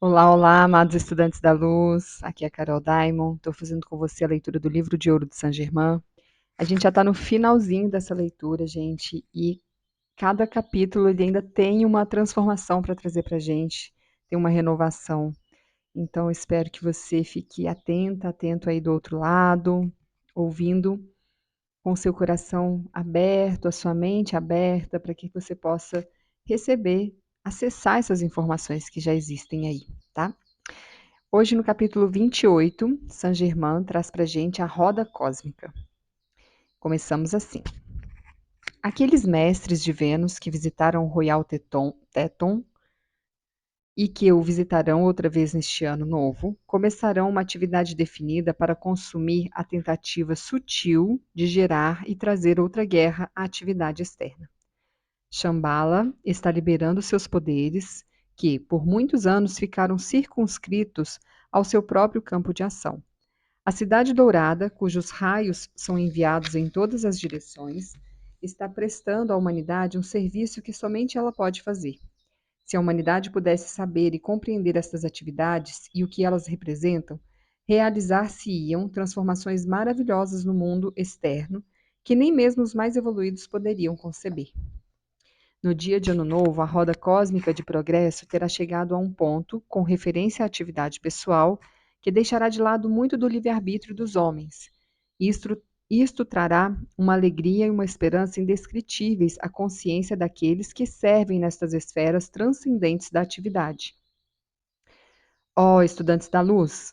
Olá, olá, amados estudantes da luz. Aqui é a Carol Daimon. Estou fazendo com você a leitura do livro de ouro de Saint-Germain. A gente já está no finalzinho dessa leitura, gente, e cada capítulo ele ainda tem uma transformação para trazer para a gente, tem uma renovação. Então, eu espero que você fique atenta, atento aí do outro lado, ouvindo com o seu coração aberto, a sua mente aberta, para que você possa receber, acessar essas informações que já existem aí, tá? Hoje, no capítulo 28, Saint-Germain traz para a gente a roda cósmica. Começamos assim. Aqueles mestres de Vênus que visitaram o Royal Teton e que o visitarão outra vez neste ano novo, começarão uma atividade definida para consumir a tentativa sutil de gerar e trazer outra guerra à atividade externa. Shambhala está liberando seus poderes, que, por muitos anos, ficaram circunscritos ao seu próprio campo de ação. A Cidade Dourada, cujos raios são enviados em todas as direções, está prestando à humanidade um serviço que somente ela pode fazer. Se a humanidade pudesse saber e compreender estas atividades e o que elas representam, realizar-se-iam transformações maravilhosas no mundo externo que nem mesmo os mais evoluídos poderiam conceber. No dia de Ano Novo, a roda cósmica de progresso terá chegado a um ponto, com referência à atividade pessoal, que deixará de lado muito do livre-arbítrio dos homens. Isto trará uma alegria e uma esperança indescritíveis à consciência daqueles que servem nestas esferas transcendentes da atividade. Ó estudantes da luz,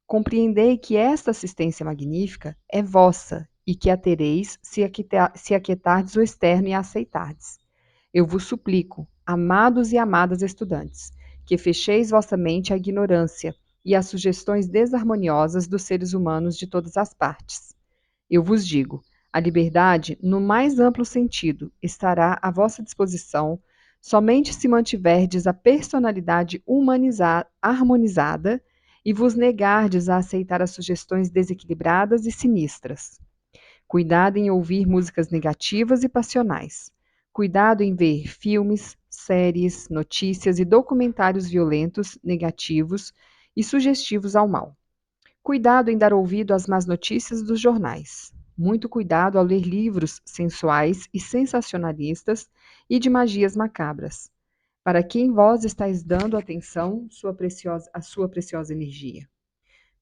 compreendei que esta assistência magnífica é vossa e que a tereis se aquietardes o externo e a aceitardes. Eu vos suplico, amados e amadas estudantes, que fecheis vossa mente à ignorância e às sugestões desarmoniosas dos seres humanos de todas as partes. Eu vos digo, a liberdade, no mais amplo sentido, estará à vossa disposição somente se mantiverdes a personalidade harmonizada e vos negardes a aceitar as sugestões desequilibradas e sinistras. Cuidado em ouvir músicas negativas e passionais. Cuidado em ver filmes, séries, notícias e documentários violentos, negativos e sugestivos ao mal. Cuidado em dar ouvido às más notícias dos jornais. Muito cuidado ao ler livros sensuais e sensacionalistas e de magias macabras. Para quem vós estáis dando atenção a sua preciosa energia.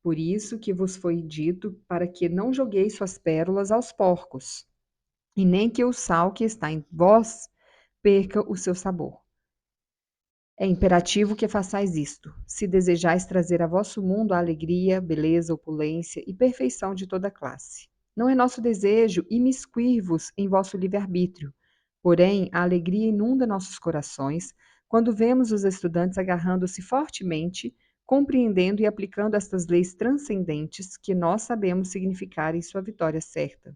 Por isso que vos foi dito para que não jogueis suas pérolas aos porcos, e nem que o sal que está em vós perca o seu sabor. É imperativo que façais isto, se desejais trazer a vosso mundo a alegria, beleza, opulência e perfeição de toda classe. Não é nosso desejo imiscuir-vos em vosso livre-arbítrio, porém a alegria inunda nossos corações quando vemos os estudantes agarrando-se fortemente, compreendendo e aplicando estas leis transcendentes que nós sabemos significarem sua vitória certa.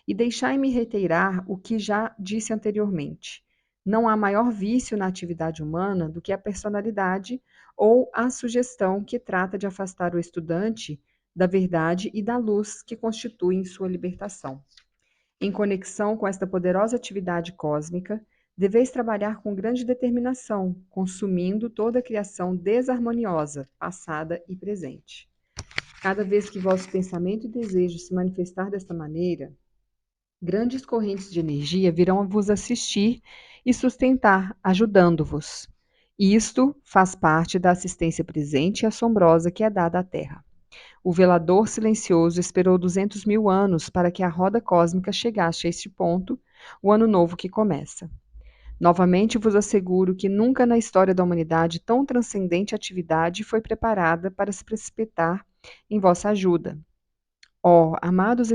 E deixai-me reiterar o que já disse anteriormente. Não há maior vício na atividade humana do que a personalidade ou a sugestão que trata de afastar o estudante da verdade e da luz que constituem sua libertação. Em conexão com esta poderosa atividade cósmica, deveis trabalhar com grande determinação, consumindo toda a criação desarmoniosa, passada e presente. Cada vez que vosso pensamento e desejo se manifestar desta maneira, grandes correntes de energia virão vos assistir e sustentar, ajudando-vos. Isto faz parte da assistência presente e assombrosa que é dada à Terra. O velador silencioso esperou 200 mil anos para que a roda cósmica chegasse a este ponto, o ano novo que começa. Novamente vos asseguro que nunca na história da humanidade tão transcendente atividade foi preparada para se precipitar em vossa ajuda. Ó, amados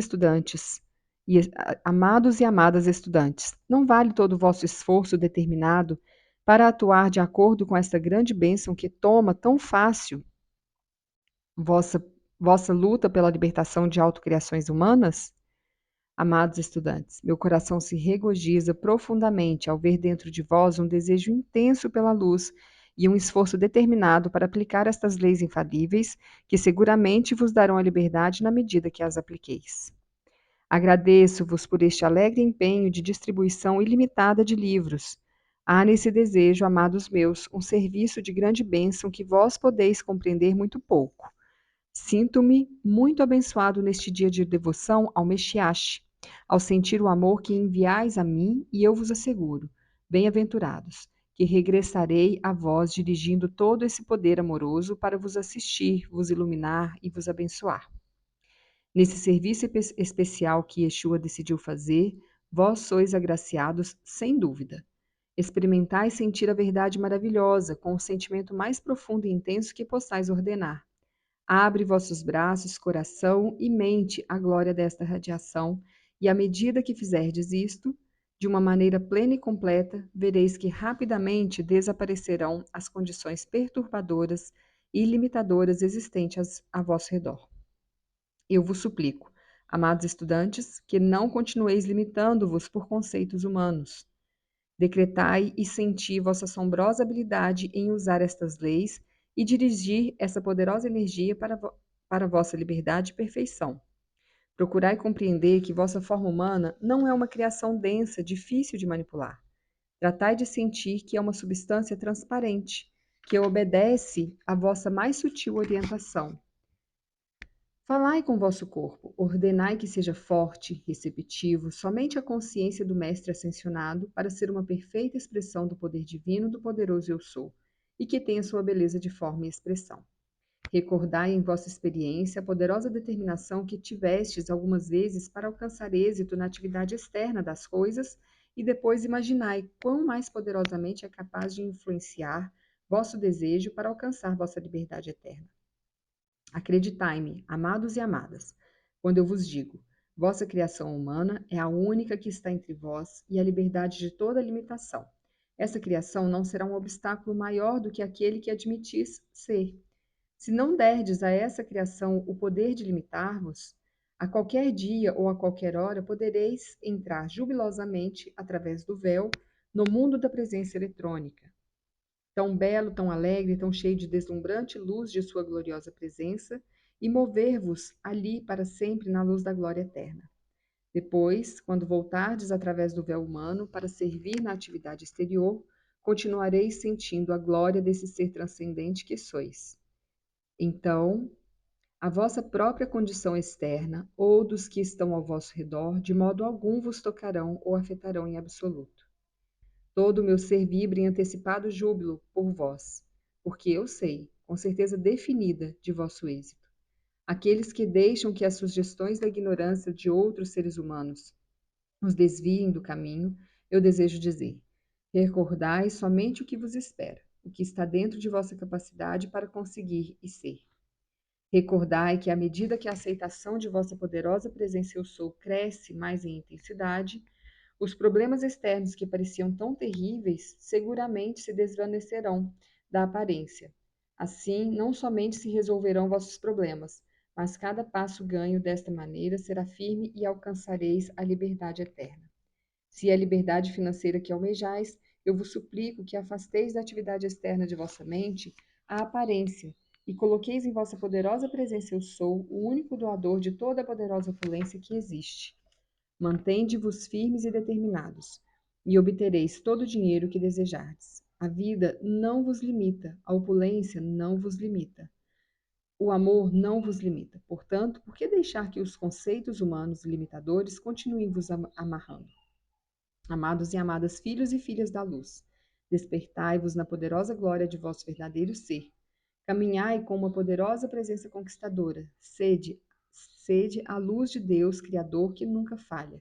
e amadas estudantes, não vale todo o vosso esforço determinado para atuar de acordo com esta grande bênção que toma tão fácil vossa, vossa luta pela libertação de autocriações humanas? Amados estudantes, meu coração se regozija profundamente ao ver dentro de vós um desejo intenso pela luz e um esforço determinado para aplicar estas leis infalíveis, que seguramente vos darão a liberdade na medida que as apliqueis. Agradeço-vos por este alegre empenho de distribuição ilimitada de livros, Há nesse desejo, amados meus, um serviço de grande bênção que vós podeis compreender muito pouco. Sinto-me muito abençoado neste dia de devoção ao Mexiache, ao sentir o amor que enviais a mim, e eu vos asseguro, bem-aventurados, que regressarei a vós dirigindo todo esse poder amoroso para vos assistir, vos iluminar e vos abençoar. Nesse serviço especial que Yeshua decidiu fazer, vós sois agraciados sem dúvida. Experimentai sentir a verdade maravilhosa, com o sentimento mais profundo e intenso que possais ordenar. Abre vossos braços, coração e mente à glória desta radiação, e à medida que fizerdes isto, de uma maneira plena e completa, vereis que rapidamente desaparecerão as condições perturbadoras e limitadoras existentes a vosso redor. Eu vos suplico, amados estudantes, que não continueis limitando-vos por conceitos humanos. Decretai e senti vossa assombrosa habilidade em usar estas leis e dirigir essa poderosa energia para vossa liberdade e perfeição. Procurai compreender que vossa forma humana não é uma criação densa, difícil de manipular. Tratai de sentir que é uma substância transparente, que obedece à vossa mais sutil orientação. Falai com vosso corpo, ordenai que seja forte, receptivo, somente a consciência do Mestre ascensionado, para ser uma perfeita expressão do poder divino do poderoso Eu Sou, e que tenha sua beleza de forma e expressão. Recordai em vossa experiência a poderosa determinação que tivestes algumas vezes para alcançar êxito na atividade externa das coisas, e depois imaginai quão mais poderosamente é capaz de influenciar vosso desejo para alcançar vossa liberdade eterna. Acreditai-me, amados e amadas, quando eu vos digo: vossa criação humana é a única que está entre vós e a liberdade de toda limitação. Essa criação não será um obstáculo maior do que aquele que admitis ser. Se não derdes a essa criação o poder de limitar-vos, a qualquer dia ou a qualquer hora podereis entrar jubilosamente, através do véu, no mundo da presença eletrônica, tão belo, tão alegre, tão cheio de deslumbrante luz de sua gloriosa presença, e mover-vos ali para sempre na luz da glória eterna. Depois, quando voltardes através do véu humano para servir na atividade exterior, continuareis sentindo a glória desse ser transcendente que sois. Então, a vossa própria condição externa ou dos que estão ao vosso redor, de modo algum vos tocarão ou afetarão em absoluto. Todo o meu ser vibra em antecipado júbilo por vós, porque eu sei, com certeza definida, de vosso êxito. Aqueles que deixam que as sugestões da ignorância de outros seres humanos os desviem do caminho, eu desejo dizer: recordai somente o que vos espera, o que está dentro de vossa capacidade para conseguir e ser. Recordai que, à medida que a aceitação de vossa poderosa presença eu sou cresce mais em intensidade, os problemas externos que pareciam tão terríveis seguramente se desvanecerão da aparência. Assim, não somente se resolverão vossos problemas, mas cada passo ganho desta maneira será firme e alcançareis a liberdade eterna. Se é a liberdade financeira que almejais, eu vos suplico que afasteis da atividade externa de vossa mente a aparência e coloqueis em vossa poderosa presença eu sou, o único doador de toda a poderosa opulência que existe. Mantende-vos firmes e determinados, e obtereis todo o dinheiro que desejardes. A vida não vos limita, a opulência não vos limita. O amor não vos limita. Portanto, por que deixar que os conceitos humanos limitadores continuem vos amarrando? Amados e amadas filhos e filhas da luz, despertai-vos na poderosa glória de vosso verdadeiro ser. Caminhai com uma poderosa presença conquistadora. Sede a luz de Deus, Criador, que nunca falha.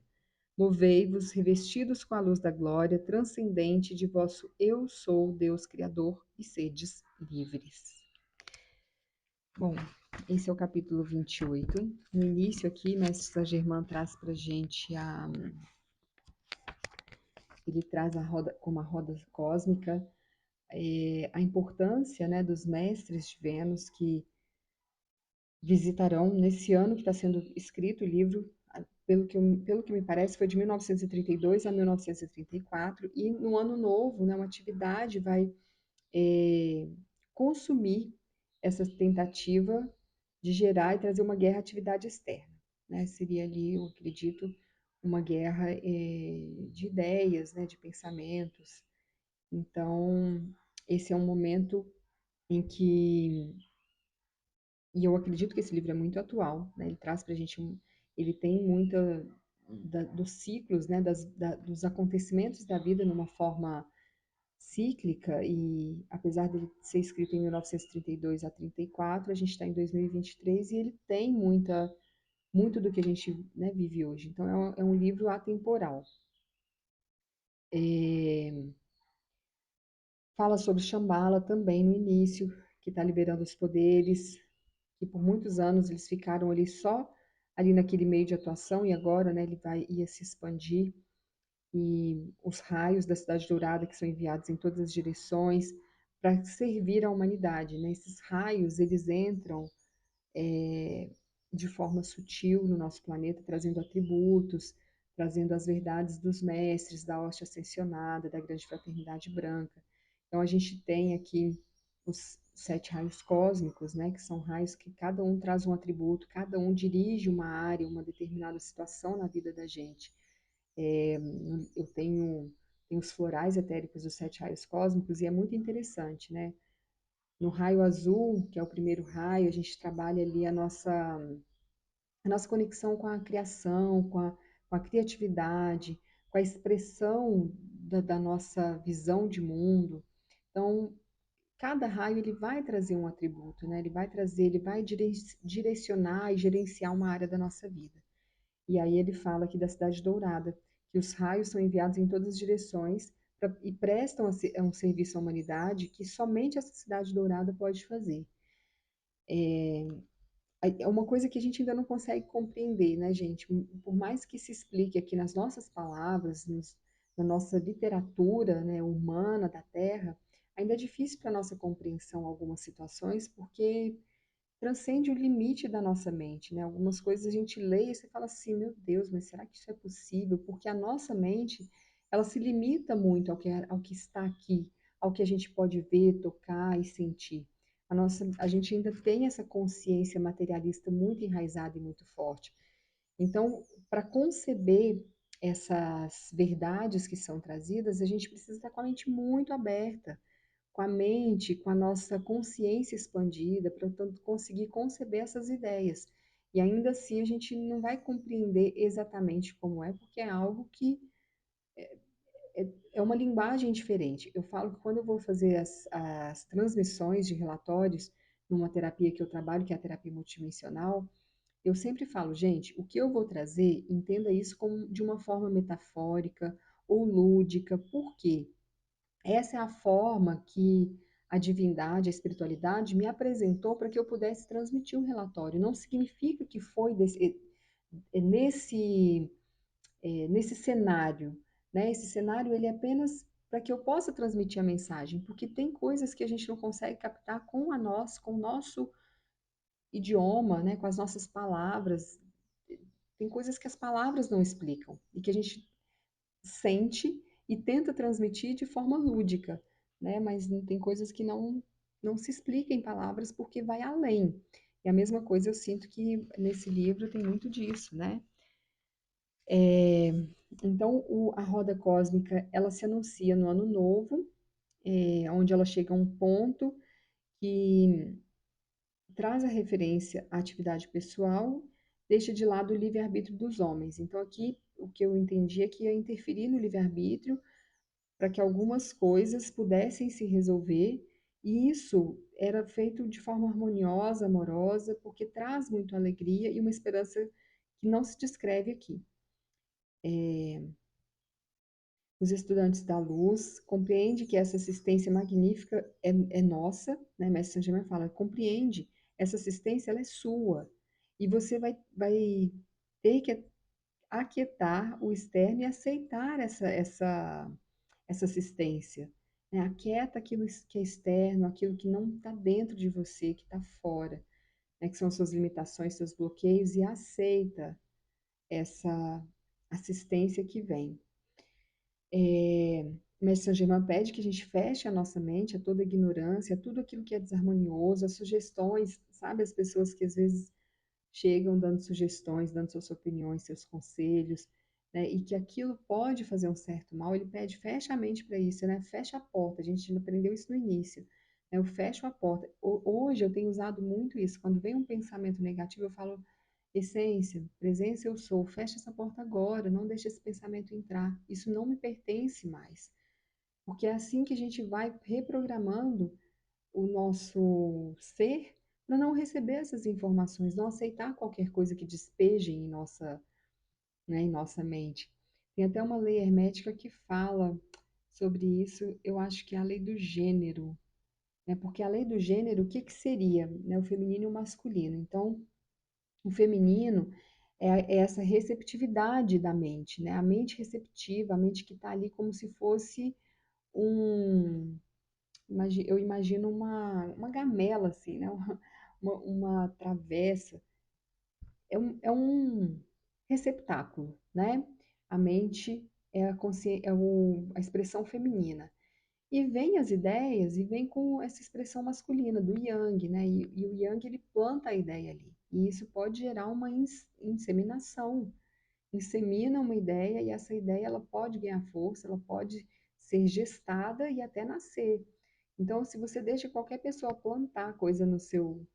Movei-vos revestidos com a luz da glória transcendente de vosso Eu sou, Deus Criador, e sedes livres. Bom, esse é o capítulo 28. No início aqui, Mestre Saint-Germain traz para a gente ele traz como a roda cósmica, a importância, né, dos mestres de Vênus que visitarão nesse ano que está sendo escrito o livro, pelo que me parece, foi de 1932 a 1934, e no ano novo, né, uma atividade vai consumir essa tentativa de gerar e trazer uma guerra à atividade externa. Né? Seria ali, eu acredito, uma guerra de ideias, né, de pensamentos, Então, esse é um momento em que, e eu acredito que esse livro é muito atual, né? Ele traz para a gente ele tem muita dos ciclos, né? Dos acontecimentos da vida numa forma cíclica e apesar dele ser escrito em 1932 a 34, a gente está em 2023 e ele tem muito do que a gente, né, vive hoje. Então é um livro atemporal. É, fala sobre Shambhala também no início, que está liberando os poderes, que por muitos anos eles ficaram ali só ali naquele meio de atuação e agora, né, ia se expandir e os raios da Cidade Dourada que são enviados em todas as direções para servir à humanidade, né? Esses raios eles entram é, de forma sutil no nosso planeta, trazendo atributos, trazendo as verdades dos mestres, da hoste ascensionada, da grande fraternidade branca. Então a gente tem aqui os 7 raios cósmicos, né, que são raios que cada um traz um atributo, cada um dirige uma área, uma determinada situação na vida da gente. Eu tenho os florais etéricos dos 7 raios cósmicos e é muito interessante, né? No raio azul, que é o primeiro raio, a gente trabalha ali a nossa conexão com a criação, com a criatividade, com a expressão da nossa visão de mundo. Então, cada raio ele vai trazer um atributo, né? Ele vai direcionar e gerenciar uma área da nossa vida. E aí ele fala aqui da Cidade Dourada, que os raios são enviados em todas as direções e prestam um serviço à humanidade que somente essa Cidade Dourada pode fazer. É uma coisa que a gente ainda não consegue compreender, né, gente? Por mais que se explique aqui nas nossas palavras, na nossa literatura, né, humana da Terra, ainda é difícil para a nossa compreensão algumas situações, porque transcende o limite da nossa mente, né? Algumas coisas a gente lê e você fala assim, meu Deus, mas será que isso é possível? Porque a nossa mente, ela se limita muito ao que está aqui, ao que a gente pode ver, tocar e sentir. A gente ainda tem essa consciência materialista muito enraizada e muito forte. Então, para conceber essas verdades que são trazidas, a gente precisa estar com a mente muito aberta, com a mente, com a nossa consciência expandida, para conseguir conceber essas ideias. E ainda assim a gente não vai compreender exatamente como é, porque é algo que é uma linguagem diferente. Eu falo que quando eu vou fazer as transmissões de relatórios numa terapia que eu trabalho, que é a terapia multidimensional, eu sempre falo, gente, o que eu vou trazer, entenda isso como de uma forma metafórica ou lúdica. Por quê? Essa é a forma que a divindade, a espiritualidade me apresentou para que eu pudesse transmitir um relatório. Não significa que foi nesse, nesse cenário, né? Esse cenário ele é apenas para que eu possa transmitir a mensagem, porque tem coisas que a gente não consegue captar com o nosso idioma, né? Com as nossas palavras. Tem coisas que as palavras não explicam e que a gente sente e tenta transmitir de forma lúdica, né? Mas tem coisas que não se explica em palavras porque vai além. E a mesma coisa eu sinto que nesse livro tem muito disso, né? Então, a roda cósmica, ela se anuncia no ano novo, onde ela chega a um ponto que traz a referência à atividade pessoal, deixa de lado o livre-arbítrio dos homens. Então, aqui, o que eu entendi é que ia interferir no livre-arbítrio para que algumas coisas pudessem se resolver, e isso era feito de forma harmoniosa, amorosa, porque traz muito alegria e uma esperança que não se descreve aqui. Os estudantes da luz compreendem que essa assistência magnífica é nossa, né? Mestre Saint Germain fala, compreende, essa assistência ela é sua, e você vai ter que aquietar o externo e aceitar essa assistência. Né? Aquieta aquilo que é externo, aquilo que não está dentro de você, que está fora, né? Que são suas limitações, seus bloqueios, e aceita essa assistência que vem. Mestre Saint Germain pede que a gente feche a nossa mente a toda ignorância, a tudo aquilo que é desarmonioso, as sugestões, sabe? As pessoas que às vezes chegam dando sugestões, dando suas opiniões, seus conselhos, né, e que aquilo pode fazer um certo mal, ele pede, fecha a mente para isso, né? Fecha a porta. A gente aprendeu isso no início. Né? Eu fecho a porta. Hoje eu tenho usado muito isso. Quando vem um pensamento negativo, eu falo, essência, presença eu sou, fecha essa porta agora, não deixe esse pensamento entrar. Isso não me pertence mais. Porque é assim que a gente vai reprogramando o nosso ser para não receber essas informações, não aceitar qualquer coisa que despeje em nossa, né, em nossa mente. Tem até uma lei hermética que fala sobre isso, eu acho que é a lei do gênero, né? Porque a lei do gênero, o que que seria, né? O feminino e o masculino. Então, o feminino é essa receptividade da mente, né? A mente receptiva, a mente que está ali como se fosse um, eu imagino uma gamela, assim, né? Uma travessa, é um receptáculo, né? A mente é a expressão feminina. E vem as ideias e vem com essa expressão masculina do yang, né? E o yang ele planta a ideia ali. E isso pode gerar uma inseminação. Insemina uma ideia e essa ideia ela pode ganhar força, ela pode ser gestada e até nascer. Então, se você deixa qualquer pessoa plantar coisa no seu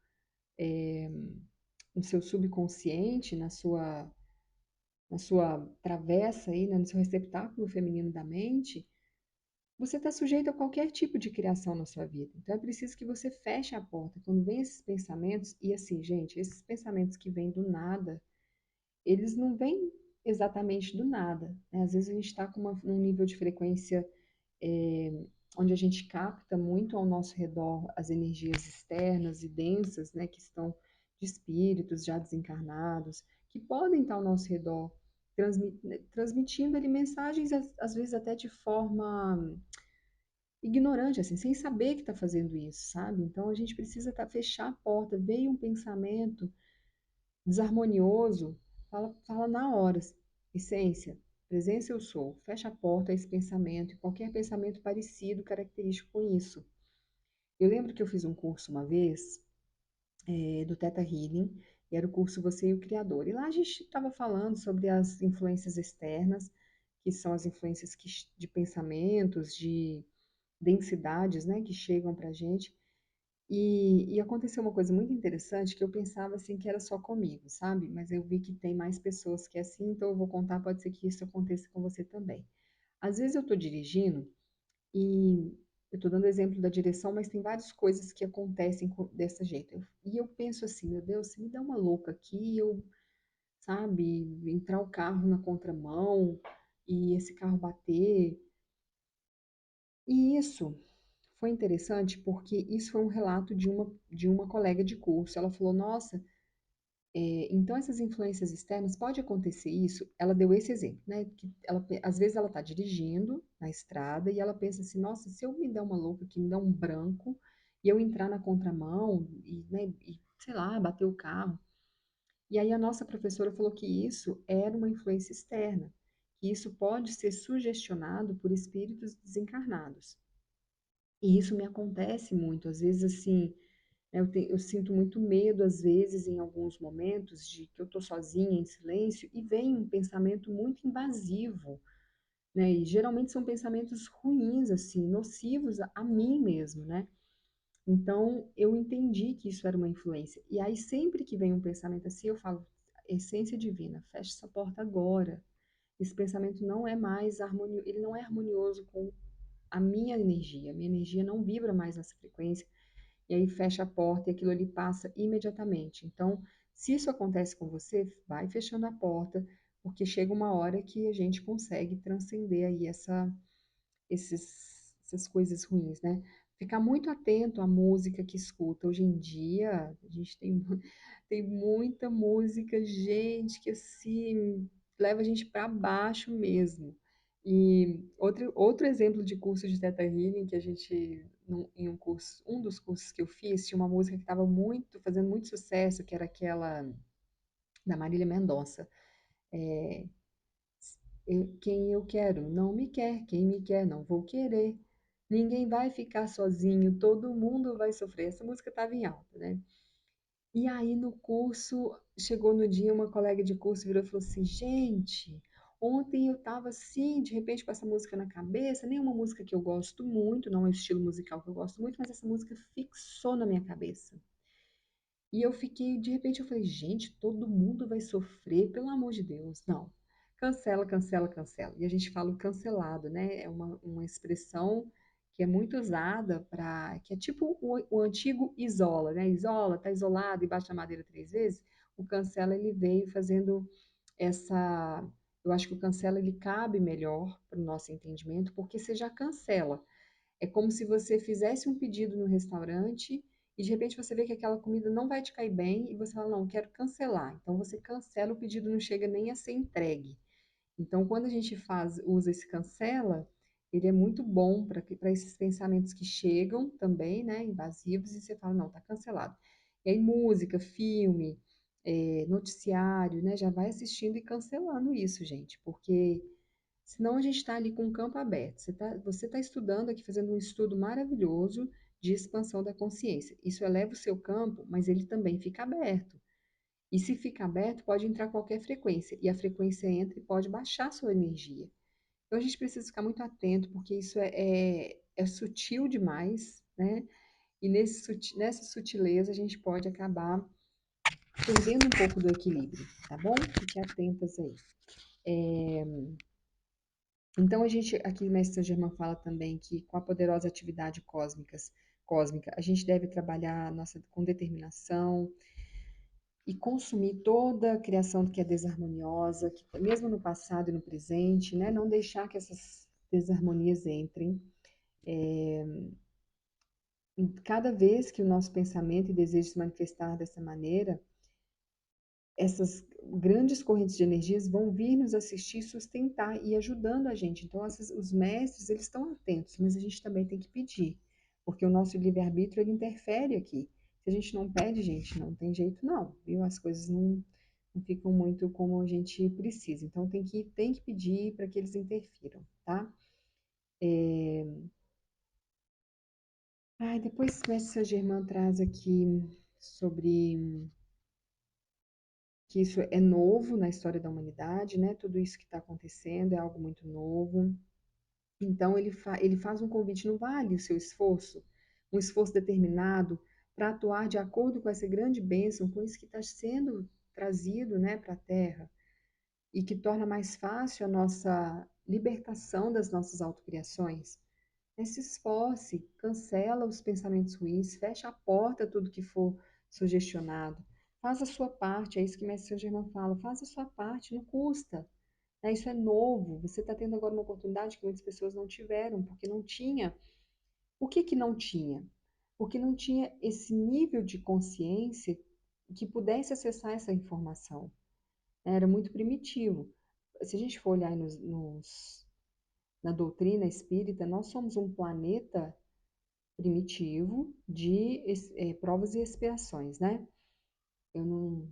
subconsciente, na sua travessa aí, né, no seu receptáculo feminino da mente, você está sujeito a qualquer tipo de criação na sua vida. Então é preciso que você feche a porta. Quando vem esses pensamentos, e assim, gente, esses pensamentos que vêm do nada, eles não vêm exatamente do nada, né? Às vezes a gente está com um nível de frequência é, onde a gente capta muito ao nosso redor as energias externas e densas, né, que estão de espíritos já desencarnados, que podem estar ao nosso redor, transmitindo ali mensagens, às vezes até de forma ignorante, assim, sem saber que está fazendo isso, sabe? Então a gente precisa fechar a porta. Veio um pensamento desarmonioso, fala na hora, essência, presença eu sou, fecha a porta a esse pensamento e qualquer pensamento parecido, característico com isso. Eu lembro que eu fiz um curso uma vez, do Theta Healing, e era o curso Você e o Criador. E lá a gente estava falando sobre as influências externas, que são as influências de pensamentos, de densidades, né, que chegam para a gente. E aconteceu uma coisa muito interessante que eu pensava assim que era só comigo, sabe? Mas eu vi que tem mais pessoas que é assim, então eu vou contar, pode ser que isso aconteça com você também. Às vezes eu estou dirigindo e eu estou dando exemplo da direção, mas tem várias coisas que acontecem dessa jeito. E eu penso assim, meu Deus, se me dá uma louca aqui, eu, sabe, entrar o carro na contramão e esse carro bater. E isso foi interessante porque isso foi um relato de uma colega de curso. Ela falou: Nossa, então essas influências externas, pode acontecer isso? Ela deu esse exemplo, né? Que ela, às vezes ela está dirigindo na estrada e ela pensa assim: Nossa, se eu me der uma louca aqui, me dar um branco e eu entrar na contramão e, né, e sei lá, bater o carro. E aí a nossa professora falou que isso era uma influência externa, que isso pode ser sugestionado por espíritos desencarnados. E isso me acontece muito, às vezes assim, né, eu sinto muito medo, às vezes, em alguns momentos, de que eu estou sozinha, em silêncio, e vem um pensamento muito invasivo, né? E geralmente são pensamentos ruins, assim, nocivos a mim mesmo, né? Então, eu entendi que isso era uma influência. E aí, sempre que vem um pensamento assim, eu falo, essência divina, fecha essa porta agora. Esse pensamento não é mais harmonioso, ele não é harmonioso com a minha energia não vibra mais nessa frequência, e aí fecha a porta e aquilo ali passa imediatamente. Então, se isso acontece com você, vai fechando a porta, porque chega uma hora que a gente consegue transcender aí essas coisas ruins, né? Ficar muito atento à música que escuta. Hoje em dia, a gente tem muita música, gente, que assim, leva a gente para baixo mesmo. E outro exemplo de curso de Theta Healing que a gente, em um dos cursos que eu fiz, tinha uma música que estava fazendo muito sucesso, que era aquela da Marília Mendonça. É, quem eu quero não me quer, quem me quer não vou querer. Ninguém vai ficar sozinho, todo mundo vai sofrer. Essa música estava em alta, né? E aí no curso, chegou no dia, uma colega de curso virou e falou assim: Gente, Ontem eu estava assim, de repente com essa música na cabeça, nem uma música que eu gosto muito, não é um estilo musical que eu gosto muito, mas essa música fixou na minha cabeça. E eu fiquei, de repente eu falei, gente, todo mundo vai sofrer, pelo amor de Deus. Não. Cancela, cancela, cancela. E a gente fala o cancelado, né? É uma expressão que é muito usada para, que é tipo o antigo isola, né? Isola, tá isolado e bate a madeira 3 vezes. O cancela, ele veio fazendo essa, eu acho que o cancela, ele cabe melhor para o nosso entendimento, porque você já cancela. É como se você fizesse um pedido no restaurante e de repente você vê que aquela comida não vai te cair bem e você fala, não, quero cancelar. Então você cancela, o pedido não chega nem a ser entregue. Então quando a gente usa esse cancela, ele é muito bom para esses pensamentos que chegam também, né, invasivos, e você fala, não, tá cancelado. E aí música, filme, noticiário, né, já vai assistindo e cancelando isso, gente, porque senão a gente está ali com o campo aberto. Você tá estudando aqui, fazendo um estudo maravilhoso de expansão da consciência. Isso eleva o seu campo, mas ele também fica aberto. E se fica aberto, pode entrar qualquer frequência. E a frequência entra e pode baixar a sua energia. Então a gente precisa ficar muito atento, porque isso é sutil demais, né? E nessa sutileza a gente pode acabar perdendo um pouco do equilíbrio, tá bom? Fique atentas aí. Então, a gente, aqui o Mestre Saint Germain fala também que com a poderosa atividade cósmica, a gente deve trabalhar com determinação e consumir toda a criação que é desarmoniosa, que mesmo no passado e no presente, né, não deixar que essas desarmonias entrem. E cada vez que o nosso pensamento e desejo se manifestar dessa maneira, essas grandes correntes de energias vão vir nos assistir, sustentar e ajudando a gente. Então, os mestres, eles estão atentos, mas a gente também tem que pedir, porque o nosso livre-arbítrio, ele interfere aqui. Se a gente não pede, gente, não tem jeito não, viu? As coisas não ficam muito como a gente precisa. Então, tem que pedir para que eles interfiram, tá? Depois o mestre Saint-Germain traz aqui sobre que isso é novo na história da humanidade, né? Tudo isso que está acontecendo é algo muito novo. Então, ele faz um convite, não vale o seu esforço, um esforço determinado para atuar de acordo com essa grande bênção, com isso que está sendo trazido, né, para a Terra, e que torna mais fácil a nossa libertação das nossas autocriações. Se esforce, cancela os pensamentos ruins, fecha a porta a tudo que for sugestionado. Faz a sua parte, é isso que Mestre Saint Germain fala, faz a sua parte, não custa. Né? Isso é novo, você está tendo agora uma oportunidade que muitas pessoas não tiveram, porque não tinha. Por que que não tinha? Porque não tinha esse nível de consciência que pudesse acessar essa informação. Né? Era muito primitivo. Se a gente for olhar na doutrina espírita, nós somos um planeta primitivo de provas e expiações, né? Eu não,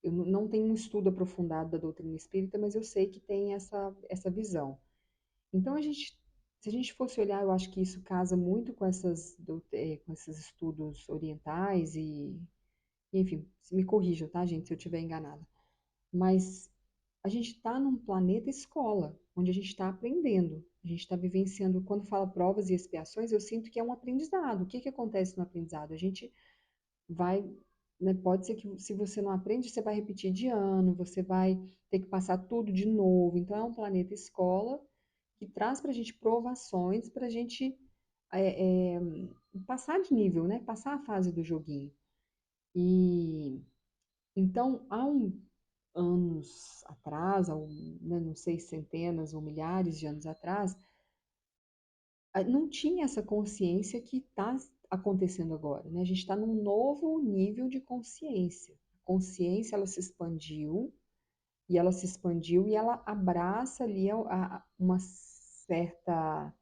eu não tenho um estudo aprofundado da doutrina espírita, mas eu sei que tem essa visão. Então, se a gente fosse olhar, eu acho que isso casa muito com esses estudos orientais enfim, me corrijam, tá, gente, se eu estiver enganada. Mas a gente está num planeta escola, onde a gente está aprendendo, a gente está vivenciando. Quando fala provas e expiações, eu sinto que é um aprendizado. O que que acontece no aprendizado? A gente vai, né, pode ser que se você não aprende, você vai repetir de ano, você vai ter que passar tudo de novo. Então, é um planeta escola que traz para a gente provações para a gente é, é, passar de nível, né? Passar a fase do joguinho. E então, há anos atrás, né, não sei, centenas ou milhares de anos atrás, não tinha essa consciência que está acontecendo agora, né? A gente está num novo nível de consciência. A consciência, ela se expandiu, e ela abraça ali uma certa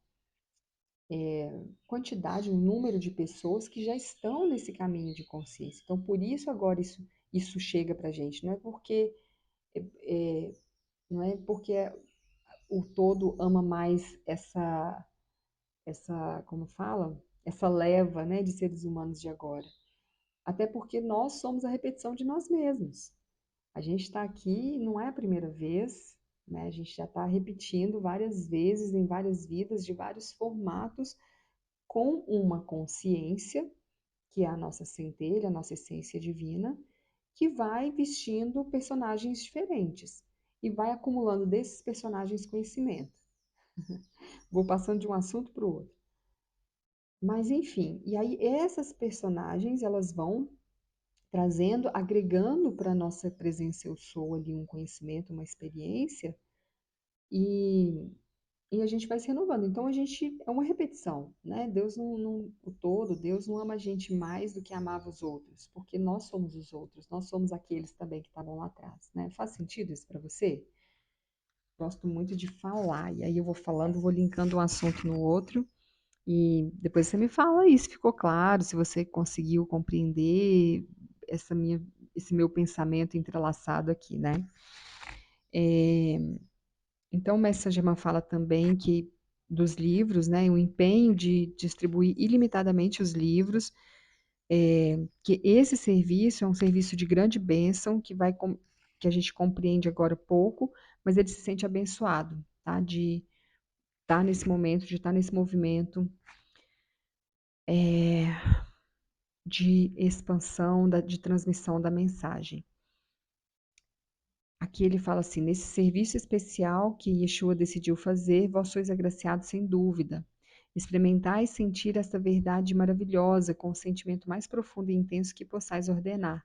quantidade, um número de pessoas que já estão nesse caminho de consciência. Então, por isso agora isso chega para a gente. Não é porque o todo ama mais como fala? Essa leva, né, de seres humanos de agora. Até porque nós somos a repetição de nós mesmos. A gente está aqui, não é a primeira vez, né? A gente já está repetindo várias vezes, em várias vidas, de vários formatos, com uma consciência, que é a nossa centelha, a nossa essência divina, que vai vestindo personagens diferentes e vai acumulando desses personagens conhecimento. Vou passando de um assunto para o outro. Mas enfim, e aí essas personagens, elas vão trazendo, agregando para a nossa presença eu sou ali um conhecimento, uma experiência, e, e a gente vai se renovando. Então a gente é uma repetição, né? Deus o todo, Deus não ama a gente mais do que amava os outros, porque nós somos os outros, nós somos aqueles também que estavam lá atrás, né? Faz sentido isso para você? Gosto muito de falar, e aí eu vou falando, vou linkando um assunto no outro, e depois você me fala aí se ficou claro, se você conseguiu compreender essa minha, esse meu pensamento entrelaçado aqui, né? Então, o mestre Saint-Germain fala também que dos livros, né, o empenho de distribuir ilimitadamente os livros, que esse serviço é um serviço de grande bênção, que a gente compreende agora pouco, mas ele se sente abençoado, tá? De estar nesse momento, de estar nesse movimento de expansão, de transmissão da mensagem. Aqui ele fala assim: nesse serviço especial que Yeshua decidiu fazer, vós sois agraciados sem dúvida. Experimentai e sentir esta verdade maravilhosa com o sentimento mais profundo e intenso que possais ordenar.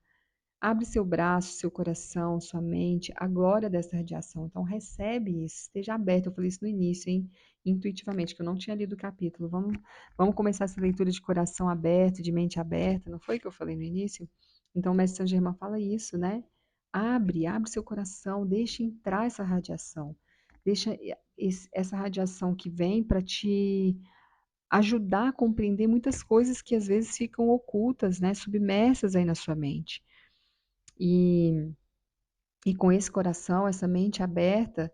Abre seu braço, seu coração, sua mente, a glória dessa radiação. Então, recebe isso, esteja aberto. Eu falei isso no início, hein? Intuitivamente, que eu não tinha lido o capítulo. Vamos começar essa leitura de coração aberto, de mente aberta. Não foi o que eu falei no início? Então, o mestre Saint Germain fala isso, né? Abre seu coração, deixa entrar essa radiação. Deixa essa radiação que vem para te ajudar a compreender muitas coisas que às vezes ficam ocultas, né? Submersas aí na sua mente. E e com esse coração, essa mente aberta,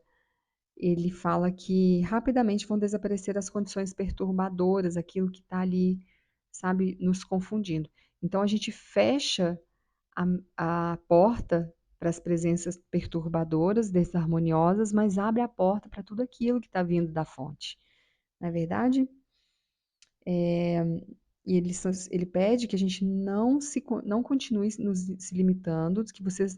ele fala que rapidamente vão desaparecer as condições perturbadoras, aquilo que está ali, sabe, nos confundindo. Então a gente fecha a porta para as presenças perturbadoras, desarmoniosas, mas abre a porta para tudo aquilo que está vindo da fonte. Não é verdade? E ele pede que a gente não continue se limitando, que vocês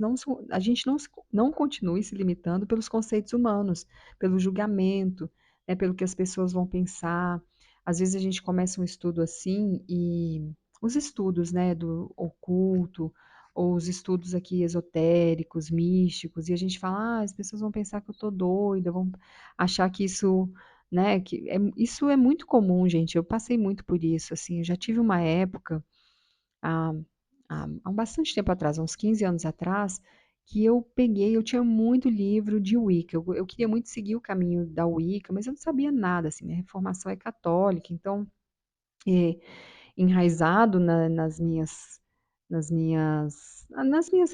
a gente não continue se limitando pelos conceitos humanos, pelo julgamento, né, pelo que as pessoas vão pensar. Às vezes a gente começa um estudo assim e os estudos, né, do oculto, ou os estudos aqui esotéricos, místicos, e a gente fala, as pessoas vão pensar que eu tô doida, vão achar que isso, né, isso é muito comum, gente. Eu passei muito por isso, assim. Eu já tive uma época, há, há bastante tempo atrás, há uns 15 anos atrás, que eu tinha muito livro de Wicca. Eu queria muito seguir o caminho da Wicca, mas eu não sabia nada, assim. Minha formação é católica, então, é, enraizado nas minhas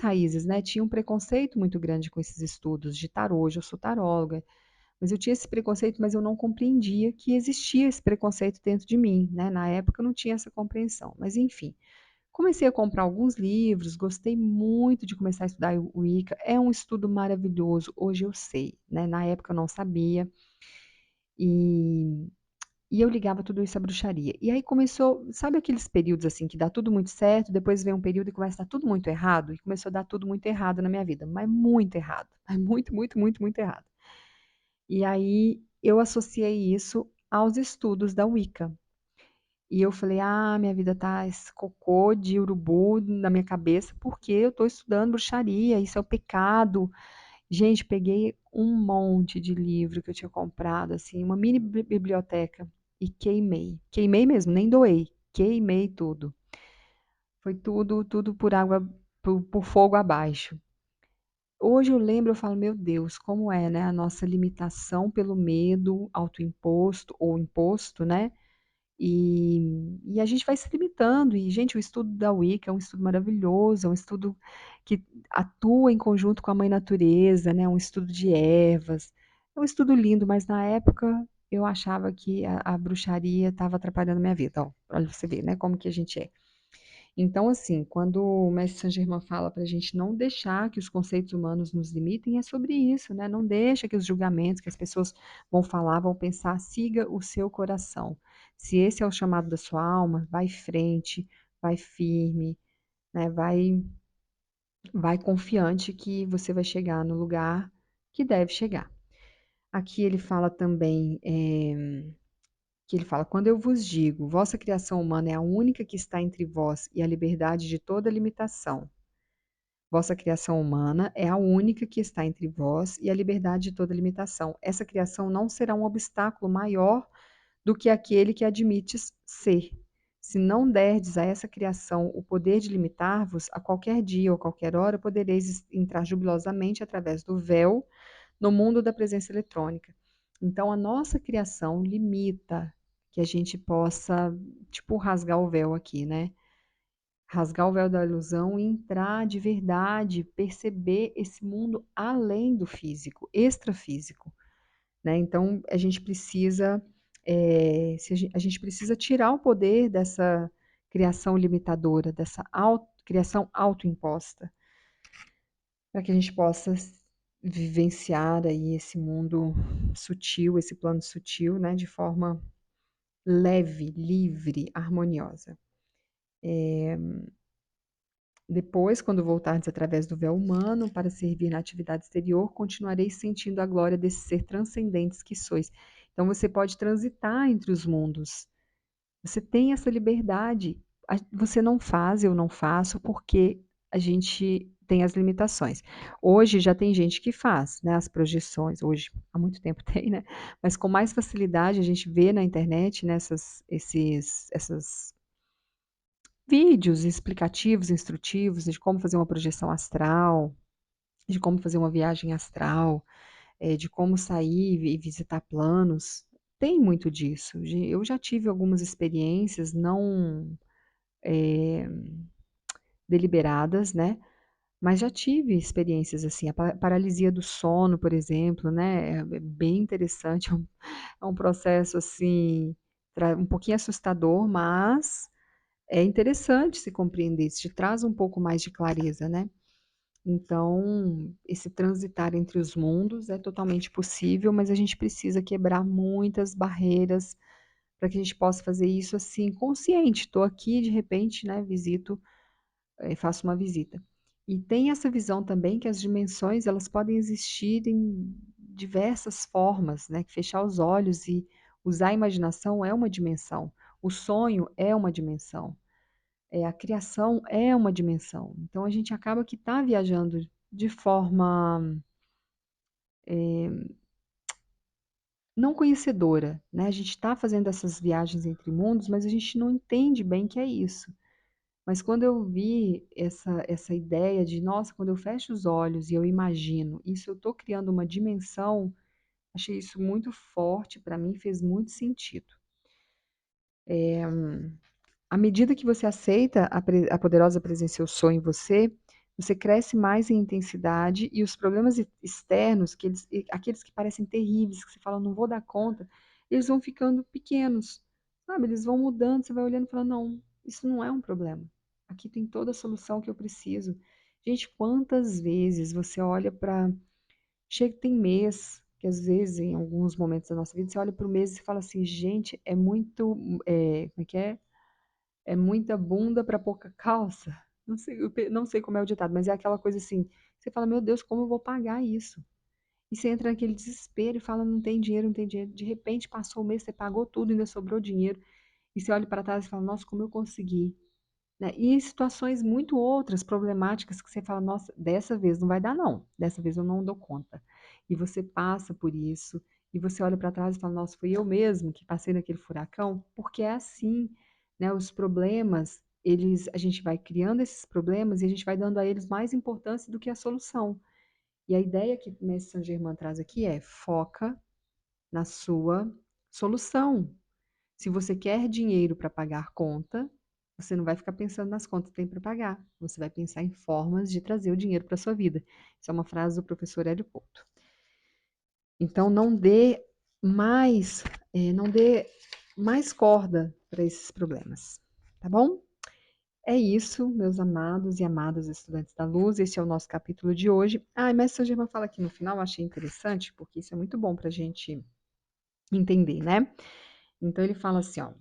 raízes, né? Tinha um preconceito muito grande com esses estudos de tarô. Hoje eu sou taróloga, mas eu tinha esse preconceito, mas eu não compreendia que existia esse preconceito dentro de mim, né? Na época eu não tinha essa compreensão. Mas enfim, comecei a comprar alguns livros, gostei muito de começar a estudar o Wicca. É um estudo maravilhoso, hoje eu sei, né? Na época eu não sabia. E, e eu ligava tudo isso à bruxaria. E aí começou, sabe aqueles períodos assim que dá tudo muito certo, depois vem um período e começa a dar tudo muito errado? E começou a dar tudo muito errado na minha vida, mas muito errado. Mas muito, muito, muito, muito errado. E aí eu associei isso aos estudos da Wicca. E eu falei, minha vida tá esse cocô de urubu na minha cabeça, porque eu estou estudando bruxaria, isso é o pecado. Gente, peguei um monte de livro que eu tinha comprado, assim, uma mini biblioteca, e queimei. Queimei mesmo, nem doei. Queimei tudo. Foi tudo por água, por fogo abaixo. Hoje eu lembro, eu falo, meu Deus, como é, né? A nossa limitação pelo medo autoimposto ou imposto, né? E a gente vai se limitando. E, gente, o estudo da Wicca é um estudo maravilhoso, é um estudo que atua em conjunto com a mãe natureza, né? Um estudo de ervas. É um estudo lindo, mas na época eu achava que a bruxaria estava atrapalhando a minha vida. Ó, olha você ver, né? Como que a gente é. Então, assim, quando o mestre Saint-Germain fala para a gente não deixar que os conceitos humanos nos limitem, é sobre isso, né? Não deixa que os julgamentos que as pessoas vão falar, vão pensar, siga o seu coração. Se esse é o chamado da sua alma, vai em frente, vai firme, né? Vai confiante que você vai chegar no lugar que deve chegar. Aqui ele fala também, que ele fala, quando eu vos digo, vossa criação humana é a única que está entre vós e a liberdade de toda limitação. Vossa criação humana é a única que está entre vós e a liberdade de toda limitação. Essa criação não será um obstáculo maior do que aquele que admites ser. Se não derdes a essa criação o poder de limitar-vos, a qualquer dia ou qualquer hora podereis entrar jubilosamente através do véu no mundo da presença eletrônica. Então, a nossa criação limita que a gente possa, tipo, rasgar o véu aqui, né? Rasgar o véu da ilusão e entrar de verdade, perceber esse mundo além do físico, extrafísico, né? Então, a gente precisa, a gente precisa tirar o poder dessa criação limitadora, dessa criação autoimposta, para que a gente possa vivenciar aí esse mundo sutil, esse plano sutil, né, de forma leve, livre, harmoniosa. Depois, quando voltardes através do véu humano para servir na atividade exterior, continuareis sentindo a glória desse ser transcendentes que sois. Então, você pode transitar entre os mundos. Você tem essa liberdade. Você não faz, eu não faço, porque a gente tem as limitações. Hoje já tem gente que faz, né, as projeções. Hoje, há muito tempo tem, né? Mas com mais facilidade a gente vê na internet, né, essas vídeos explicativos, instrutivos de como fazer uma projeção astral, de como fazer uma viagem astral, de como sair e visitar planos. Tem muito disso. Eu já tive algumas experiências não deliberadas, né? Mas já tive experiências assim, a paralisia do sono, por exemplo, né? É bem interessante, é um processo assim, um pouquinho assustador, mas é interessante se compreender, isso te traz um pouco mais de clareza, né? Então, esse transitar entre os mundos é totalmente possível, mas a gente precisa quebrar muitas barreiras para que a gente possa fazer isso assim, consciente. Estou aqui, de repente, né, faço uma visita. E tem essa visão também que as dimensões, elas podem existir em diversas formas, né? Que fechar os olhos e usar a imaginação é uma dimensão. O sonho é uma dimensão. A criação é uma dimensão. Então a gente acaba que está viajando de forma não conhecedora, né? A gente está fazendo essas viagens entre mundos, mas a gente não entende bem que é isso. Mas quando eu vi essa ideia de, nossa, quando eu fecho os olhos e eu imagino, isso eu estou criando uma dimensão, achei isso muito forte, para mim fez muito sentido. À medida que você aceita a poderosa presença eu sou em você, você cresce mais em intensidade e os problemas externos, aqueles que parecem terríveis, que você fala, não vou dar conta, eles vão ficando pequenos, sabe? Eles vão mudando, você vai olhando e falando, não, isso não é um problema. Aqui tem toda a solução que eu preciso. Gente, quantas vezes você olha para. Chega, tem mês, que às vezes, em alguns momentos da nossa vida, você olha para o mês e fala assim, gente, é muito. Como é que é? É muita bunda para pouca calça. Não sei, não sei como é o ditado, mas é aquela coisa assim, você fala, meu Deus, como eu vou pagar isso? E você entra naquele desespero e fala, não tem dinheiro, não tem dinheiro. De repente passou o mês, você pagou tudo, ainda sobrou dinheiro. E você olha para trás e fala, nossa, como eu consegui? Né? E em situações muito outras problemáticas que você fala, nossa, dessa vez não vai dar não, dessa vez eu não dou conta. E você passa por isso, e você olha para trás e fala, nossa, foi eu mesmo que passei naquele furacão, porque é assim, né? Os problemas, a gente vai criando esses problemas e a gente vai dando a eles mais importância do que a solução. E a ideia que o Mestre Saint Germain traz aqui é foca na sua solução. Se você quer dinheiro para pagar conta, você não vai ficar pensando nas contas que tem para pagar. Você vai pensar em formas de trazer o dinheiro para a sua vida. Isso é uma frase do professor Hélio Couto. Então, não dê mais corda para esses problemas, tá bom? É isso, meus amados e amadas estudantes da luz, esse é o nosso capítulo de hoje. Ah, e Mestre Saint Germain fala aqui no final, eu achei interessante, porque isso é muito bom para a gente entender, né? Então ele fala assim, ó,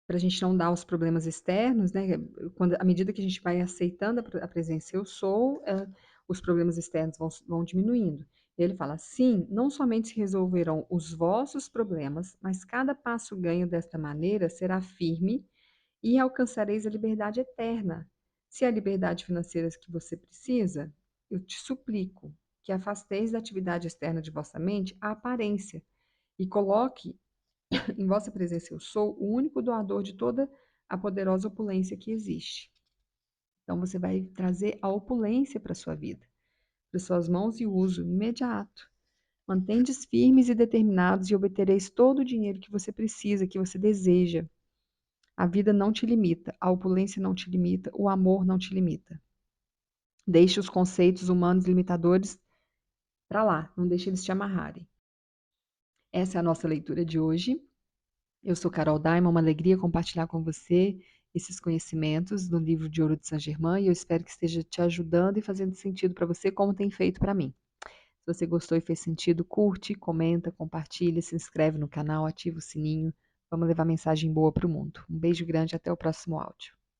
para a gente não dar os problemas externos, né? À medida que a gente vai aceitando a presença eu sou, os problemas externos vão diminuindo. Ele fala, sim, não somente se resolverão os vossos problemas, mas cada passo ganho desta maneira será firme e alcançareis a liberdade eterna. Se é a liberdade financeira que você precisa, eu te suplico que afasteis da atividade externa de vossa mente a aparência e coloque em vossa presença eu sou o único doador de toda a poderosa opulência que existe. Então você vai trazer a opulência para a sua vida, para suas mãos e uso imediato. Mantendes firmes e determinados e obtereis todo o dinheiro que você precisa, que você deseja. A vida não te limita, a opulência não te limita, o amor não te limita. Deixe os conceitos humanos limitadores para lá, não deixe eles te amarrarem. Essa é a nossa leitura de hoje. Eu sou Carol Daima, uma alegria compartilhar com você esses conhecimentos do livro de Ouro de Saint-Germain e eu espero que esteja te ajudando e fazendo sentido para você, como tem feito para mim. Se você gostou e fez sentido, curte, comenta, compartilha, se inscreve no canal, ativa o sininho. Vamos levar mensagem boa para o mundo. Um beijo grande, até o próximo áudio.